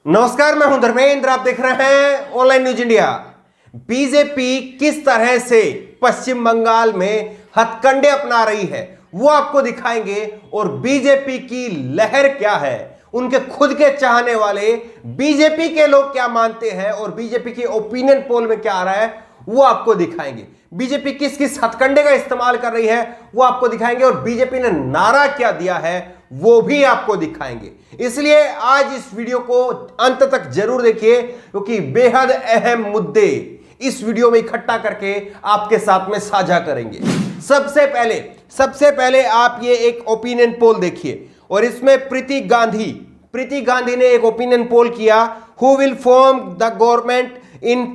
नमस्कार, मैं हूं धर्मेंद्र। आप देख रहे हैं ऑनलाइन न्यूज इंडिया। बीजेपी किस तरह से पश्चिम बंगाल में हथकंडे अपना रही है वो आपको दिखाएंगे, और बीजेपी की लहर क्या है, उनके खुद के चाहने वाले बीजेपी के लोग क्या मानते हैं और बीजेपी की ओपिनियन पोल में क्या आ रहा है वो आपको दिखाएंगे। बीजेपी किस किस हथकंडे का इस्तेमाल कर रही है वो आपको दिखाएंगे, और बीजेपी ने नारा क्या दिया है वो भी आपको दिखाएंगे। इसलिए आज इस वीडियो को अंत तक जरूर देखिए, क्योंकि बेहद अहम मुद्दे इस वीडियो में इकट्ठा करके आपके साथ में साझा करेंगे। सबसे पहले आप ये एक ओपिनियन पोल देखिए, और इसमें प्रीति गांधी ने एक ओपिनियन पोल किया, who will form the government in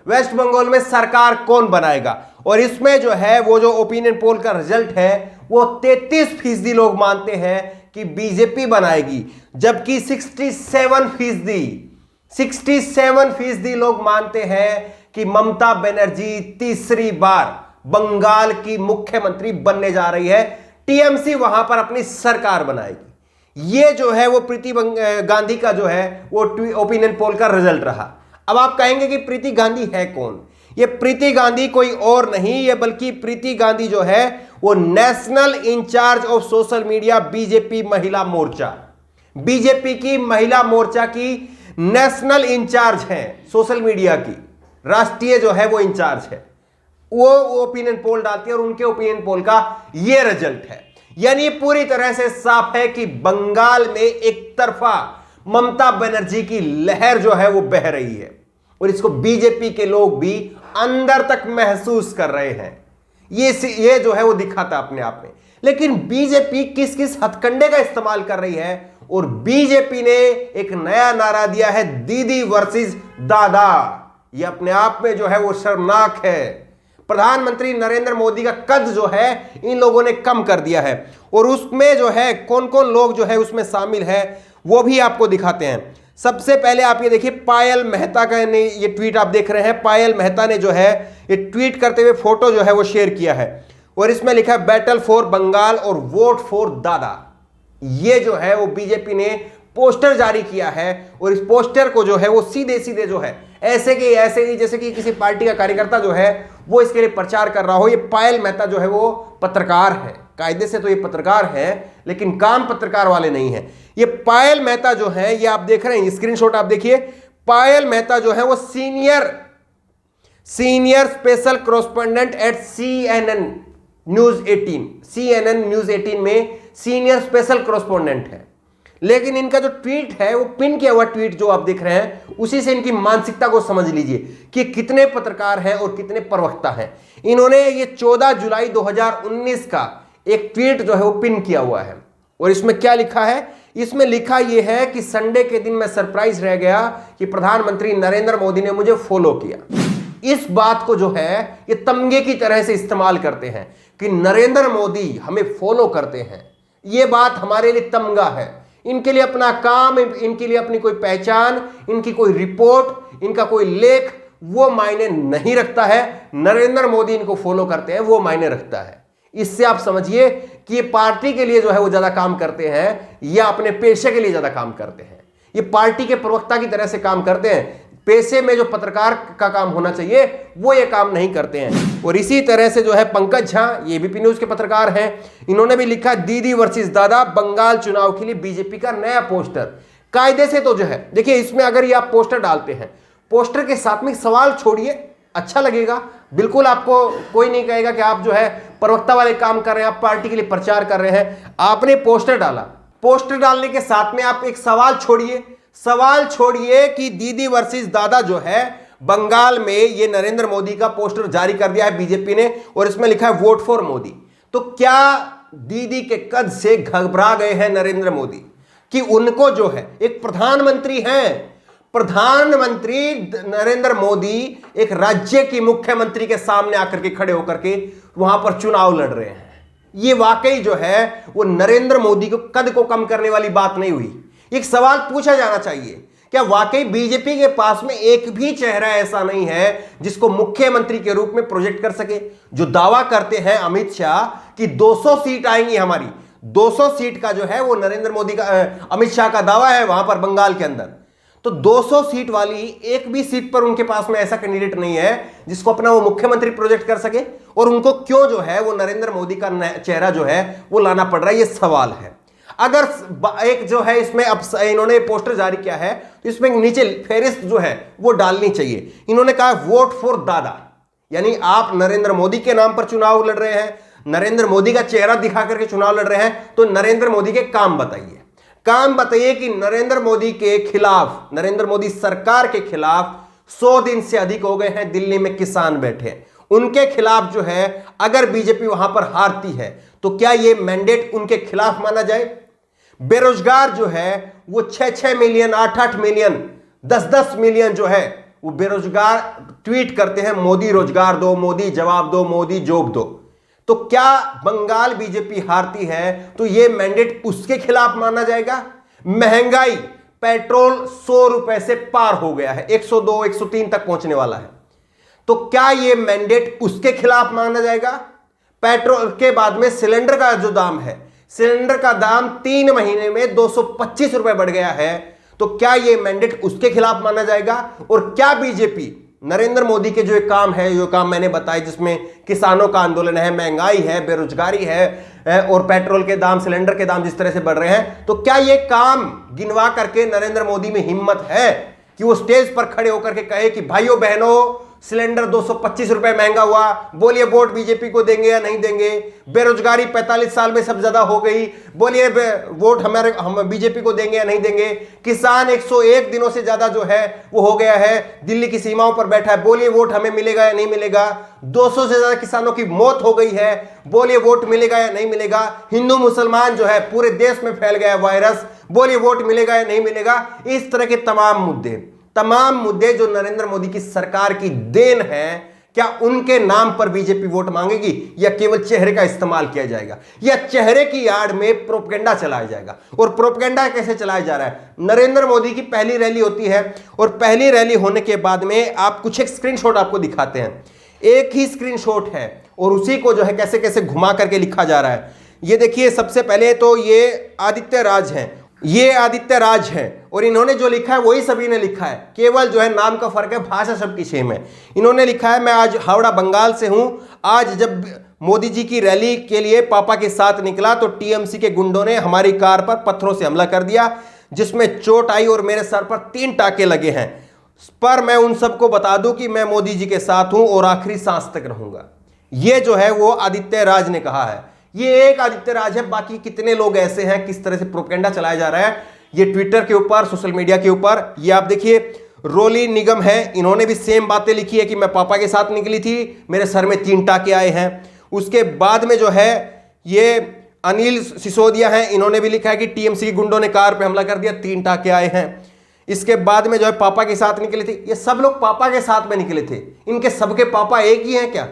West Bengal में सरकार कौन बनाएगा। और इसमें जो है वो जो ओपिनियन पोल का रिजल्ट है वो 33% लोग मानते हैं कि बीजेपी बनाएगी, जबकि 67% लोग मानते हैं कि ममता बनर्जी तीसरी बार बंगाल की मुख्यमंत्री बनने जा रही है, टीएमसी वहां पर अपनी सरकार बनाएगी। ये जो है वो प्रीति गांधी का जो है वो ओपिनियन पोल का रिजल्ट रहा। अब आप कहेंगे कि प्रीति गांधी है कौन? ये प्रीति गांधी कोई और नहीं, ये बल्कि प्रीति गांधी जो है वो national incharge of social media BJP Mahila Morcha, BJP की महिला मोर्चा की नेशनल इंचार्ज है, सोशल मीडिया की राष्ट्रीय जो है वो इंचार्ज है। वो ओपिनियन पोल डालती है और उनके ओपिनियन पोल का ये रिजल्ट है। यानी पूरी तरह से साफ है कि बंगाल में एक तरफा ममता बनर्जी की लहर जो है वो बह रही है, और इसको बीजेपी के लोग भी अंदर तक महसूस कर रहे हैं। ये जो है वो दिखाता अपने आप में। लेकिन बीजेपी किस किस हथकंडे का इस्तेमाल कर रही है, और बीजेपी ने एक नया नारा दिया है, दीदी वर्सेस दादा। ये अपने आप में जो है वो शर्मनाक है। प्रधानमंत्री नरेंद्र मोदी का कद जो है इन लोगों ने कम कर दिया है, और उसमें जो है कौन कौन लोग जो है उसमें शामिल है वो भी आपको दिखाते हैं। सबसे पहले आप ये देखिए, पायल मेहता का ने ये ट्वीट आप देख रहे हैं। पायल मेहता ने जो है ये ट्वीट करते हुए फोटो जो है वो शेयर किया है, और इसमें लिखा है बैटल फॉर बंगाल और वोट फॉर दादा। ये जो है वो बीजेपी ने पोस्टर जारी किया है, और इस पोस्टर को जो है वो सीधे सीधे जो है ऐसे ही जैसे कि किसी पार्टी का कार्यकर्ता जो है वो इसके लिए प्रचार कर रहा हो। ये पायल मेहता जो है वो पत्रकार है, कायदे से तो ये पत्रकार है, लेकिन काम पत्रकार वाले नहीं है। ये पायल मेहता जो है ये आप देख रहे हैं, स्क्रीनशॉट आप देखिए। पायल मेहता जो है वो senior special correspondent at CNN news 18 में सीनियर स्पेशल कॉरेस्पोंडेंट है। लेकिन इनका जो ट्वीट है वो पिन किया हुआ ट्वीट जो आप देख रहे हैं, उसी से इनकी मानसिकता को समझ लीजिए कि कितने पत्रकार हैं और कितने प्रवक्ता हैं। इन्होंने ये 14 जुलाई 2019 का एक ट्वीट जो है वो पिन किया हुआ है, और इसमें क्या लिखा है? इसमें लिखा यह है कि संडे के दिन मैं सरप्राइज रह गया कि प्रधानमंत्री नरेंद्र मोदी ने मुझे फॉलो किया। इस बात को जो है ये तमगे की तरह से इस्तेमाल करते हैं कि नरेंद्र मोदी हमें फॉलो करते हैं। ये बात हमारे लिए तमगा है। इनके लिए अपना काम, इनके लिए अपनी कोई पहचान, इनकी कोई रिपोर्ट, इनका कोई लेख वो मायने नहीं रखता है। नरेंद्र मोदी इनको फॉलो करते हैं वो मायने रखता है। इससे आप समझिए कि ये पार्टी के लिए जो है वो ज्यादा काम करते हैं या अपने पेशे के लिए ज्यादा काम करते हैं। ये पार्टी के प्रवक्ता की तरह से काम करते हैं। पेशे में जो पत्रकार का काम होना चाहिए वो ये काम नहीं करते हैं। और इसी तरह से जो है पंकज झा, ये एबीपी न्यूज के पत्रकार हैं, इन्होंने भी लिखा दीदी वर्सेस दादा, बंगाल चुनाव के लिए बीजेपी का नया पोस्टर। कायदे से तो जो है देखिए, इसमें अगर ये आप पोस्टर डालते हैं, पोस्टर के साथ में सवाल छोड़िए, अच्छा लगेगा। बिल्कुल आपको कोई नहीं कहेगा कि आप जो है प्रवक्ता वाले काम कर रहे हैं, आप पार्टी के लिए प्रचार कर रहे हैं। आपने पोस्टर डाला, पोस्टर डालने के साथ में आप एक सवाल छोड़िए कि दीदी वर्सेस दादा जो है बंगाल में ये नरेंद्र मोदी का पोस्टर जारी कर दिया है बीजेपी ने, और इसमें लिखा है वोट फॉर मोदी। तो क्या दीदी के कद से घबरा गए हैं नरेंद्र मोदी कि उनको जो है एक प्रधानमंत्री हैं? प्रधानमंत्री नरेंद्र मोदी एक राज्य की मुख्यमंत्री के सामने आकर के खड़े होकर के वहां पर चुनाव लड़ रहे हैं। ये वाकई जो है वो नरेंद्र मोदी को कद को कम करने वाली बात नहीं हुई। एक सवाल पूछा जाना चाहिए, क्या वाकई बीजेपी के पास में एक भी चेहरा ऐसा नहीं है जिसको मुख्यमंत्री के रूप में प्रोजेक्ट कर सके? जो दावा करते हैं अमित शाह कि 200 सीट आएंगी हमारी, 200 सीट का जो है वो नरेंद्र मोदी का अमित शाह का दावा है वहां पर बंगाल के अंदर। तो 200 सीट वाली एक भी सीट पर उनके पास में ऐसा कैंडिडेट नहीं है जिसको अपना वो मुख्यमंत्री प्रोजेक्ट कर सके, और उनको क्यों जो है वो नरेंद्र मोदी का चेहरा जो है वो लाना पड़ रहा है, ये सवाल है। अगर एक जो है इसमें अब इन्होंने पोस्टर जारी किया है तो इसमें नीचे फेरिस्त जो है वो डालनी चाहिए। इन्होंने कहा वोट फॉर दादा, यानी आप नरेंद्र मोदी के नाम पर चुनाव लड़ रहे हैं, नरेंद्र मोदी का चेहरा दिखा करके चुनाव लड़ रहे हैं, तो नरेंद्र मोदी के काम बताइए। काम बताइए कि नरेंद्र मोदी के खिलाफ, नरेंद्र मोदी सरकार के खिलाफ 100 दिन से अधिक हो गए हैं दिल्ली में किसान बैठे, उनके खिलाफ जो है अगर बीजेपी वहां पर हारती है तो क्या यह मैंडेट उनके खिलाफ माना जाए? बेरोजगार जो है वो 6-6 मिलियन, 8-8 मिलियन, 10-10 मिलियन जो है वो बेरोजगार ट्वीट करते हैं मोदी रोजगार दो, मोदी जवाब दो, मोदी जॉब दो। तो क्या बंगाल बीजेपी हारती है तो यह मैंडेट उसके खिलाफ माना जाएगा? महंगाई, पेट्रोल 100 रुपए से पार हो गया है, 102, 103 तक पहुंचने वाला है, तो क्या यह मैंडेट उसके खिलाफ माना जाएगा? पेट्रोल के बाद में सिलेंडर का जो दाम है, सिलेंडर का दाम 3 महीने में 225 रुपए बढ़ गया है, तो क्या यह मैंडेट उसके खिलाफ माना जाएगा? और क्या बीजेपी नरेंद्र मोदी के जो काम है, जो काम मैंने बताया जिसमें किसानों का आंदोलन है, महंगाई है, बेरोजगारी है और पेट्रोल के दाम, सिलेंडर के दाम जिस तरह से बढ़ रहे हैं, तो क्या यह काम गिनवा करके नरेंद्र मोदी में हिम्मत है कि वो स्टेज पर खड़े होकर के कहे कि भाइयों बहनों सिलेंडर 225 रुपए महंगा हुआ, बोलिए वोट बीजेपी को देंगे या नहीं देंगे? बेरोजगारी 45 साल में सबसे ज्यादा हो गई, बोलिए वोट हम बीजेपी को देंगे या नहीं देंगे? किसान 101 दिनों से ज्यादा जो है वो हो गया है, दिल्ली की सीमाओं पर बैठा है, बोलिए वोट हमें मिलेगा या नहीं मिलेगा? 200 से ज्यादा किसानों की मौत हो गई है, बोलिए वोट मिलेगा या नहीं मिलेगा? हिंदू मुसलमान जो है पूरे देश में फैल गया है वायरस, बोलिए वोट मिलेगा या नहीं मिलेगा? इस तरह के तमाम मुद्दे जो नरेंद्र मोदी की सरकार की देन है, क्या उनके नाम पर बीजेपी वोट मांगेगी या केवल चेहरे का इस्तेमाल किया जाएगा, या चेहरे की आड़ में प्रोपेगेंडा चलाया जाएगा? और प्रोपेगेंडा कैसे चलाया जा रहा है? नरेंद्र मोदी की पहली रैली होती है और पहली रैली होने के बाद में आप कुछ एक स्क्रीनशॉट आपको दिखाते हैं, एक ही स्क्रीनशॉट है और उसी को जो है कैसे कैसे घुमा करके लिखा जा रहा है। ये देखिए, सबसे पहले तो ये आदित्य राज हैं, ये आदित्य राज है और इन्होंने जो लिखा है वही सभी ने लिखा है, केवल जो है नाम का फर्क है, भाषा सबकी सेम है। इन्होंने लिखा है मैं आज हावड़ा बंगाल से हूं, आज जब मोदी जी की रैली के लिए पापा के साथ निकला तो टीएमसी के गुंडों ने हमारी कार पर पत्थरों से हमला कर दिया जिसमें चोट आई और मेरे सर पर 3 टाके लगे हैं, पर मैं उन सबको बता दूं कि मैं मोदी जी के साथ हूं और आखिरी सांस तक रहूंगा। ये जो है वो आदित्य राज ने कहा है। ये एक आदित्य राज है, बाकी कितने लोग ऐसे हैं, किस तरह से प्रोपेगेंडा चलाया जा रहा है ये ट्विटर के ऊपर, सोशल मीडिया के ऊपर। ये आप देखिए, रोली निगम है, इन्होंने भी सेम बातें लिखी है कि मैं पापा के साथ निकली थी, मेरे सर में 3 टाके आए हैं। उसके बाद में जो है ये अनिल सिसोदिया हैं, इन्होंने भी लिखा है कि टीएमसी गुंडों ने कार पे हमला कर दिया, 3 टाके आए हैं। इसके बाद में जो है पापा के साथ निकले थे, ये सब लोग पापा के साथ में निकले थे। इनके सबके पापा एक ही हैं क्या?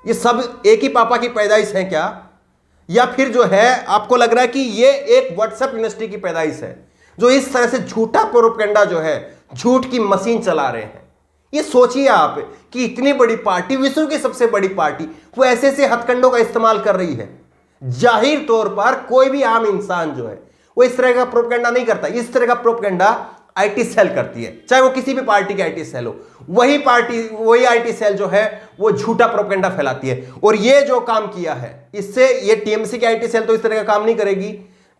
ये सब एक ही पापा की पैदाइश है क्या? या फिर जो है आपको लग रहा है कि ये एक व्हाट्सएप यूनिवर्सिटी की पैदाइश है जो इस तरह से झूठा प्रोपेगेंडा जो है, झूठ की मशीन चला रहे हैं? ये सोचिए आप कि इतनी बड़ी पार्टी, विश्व की सबसे बड़ी पार्टी, वो ऐसे ऐसे हथकंडों का इस्तेमाल कर रही है। जाहिर तौर पर कोई भी आम इंसान जो है वो इस तरह का प्रोपेगेंडा नहीं करता। इस तरह का प्रोपेगेंडा आईटी सेल करती है, चाहे वो किसी भी पार्टी की आईटी सेल हो, वही पार्टी, वही आईटी सेल जो है वो झूठा प्रोपेगेंडा फैलाती है। और ये जो काम किया है, इससे ये टीएमसी की आईटी सेल तो इस तरह का काम नहीं करेगी,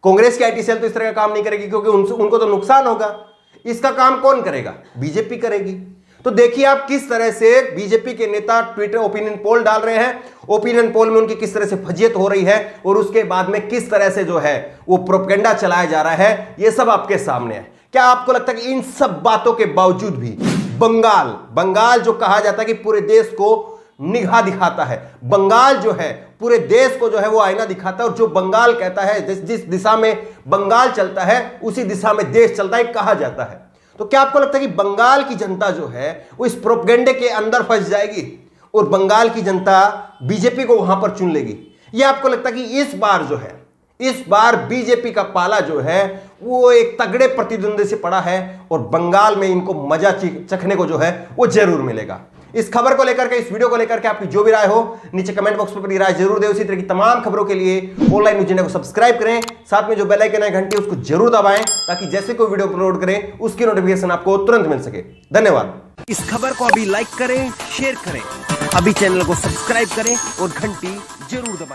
कांग्रेस की आईटी सेल तो इस तरह का काम नहीं करेगी, क्योंकि उनको तो नुकसान होगा। इसका काम कौन करेगा? बीजेपी करेगी। तो देखिए आप किस तरह से बीजेपी के नेता ट्विटर ओपिनियन पोल डाल रहे हैं, ओपिनियन पोल में उनकी किस तरह से फजीयत हो रही है और उसके बाद में किस तरह से जो है वो प्रोपेगेंडा चलाया जा रहा है, ये सब आपके सामने है। क्या आपको लगता है कि इन सब बातों के बावजूद भी बंगाल जो कहा जाता है कि पूरे देश को निगाह दिखाता है, बंगाल जो है पूरे देश को जो है वो आईना दिखाता है, और जो बंगाल कहता है, जिस दिशा में बंगाल चलता है उसी दिशा में देश चलता है, कहा जाता है। तो क्या आपको लगता है कि बंगाल की जनता जो है वो इस प्रोपेगेंडे के अंदर फंस जाएगी और बंगाल की जनता बीजेपी को वहां पर चुन लेगी? या आपको लगता है कि इस बार बीजेपी का पाला जो है वो एक तगड़े प्रतिद्वंदी से पड़ा है और बंगाल में इनको मजा चखने को जो है वो जरूर मिलेगा? इस खबर को लेकर के, इस वीडियो को लेकर के आपकी जो भी राय हो नीचे कमेंट बॉक्स में अपनी राय जरूर दे। उसी तरह की तमाम खबरों के लिए ऑनलाइन न्यूज़ इंडिया को सब्सक्राइब करें, साथ में जो बेल आइकन है घंटी उसको जरूर दबाएं, ताकि जैसे कोई वीडियो अपलोड करें उसकी नोटिफिकेशन आपको तुरंत मिल सके। धन्यवाद। इस खबर को अभी लाइक करें, शेयर करें, अभी चैनल को सब्सक्राइब करें और घंटी जरूर दबाएं।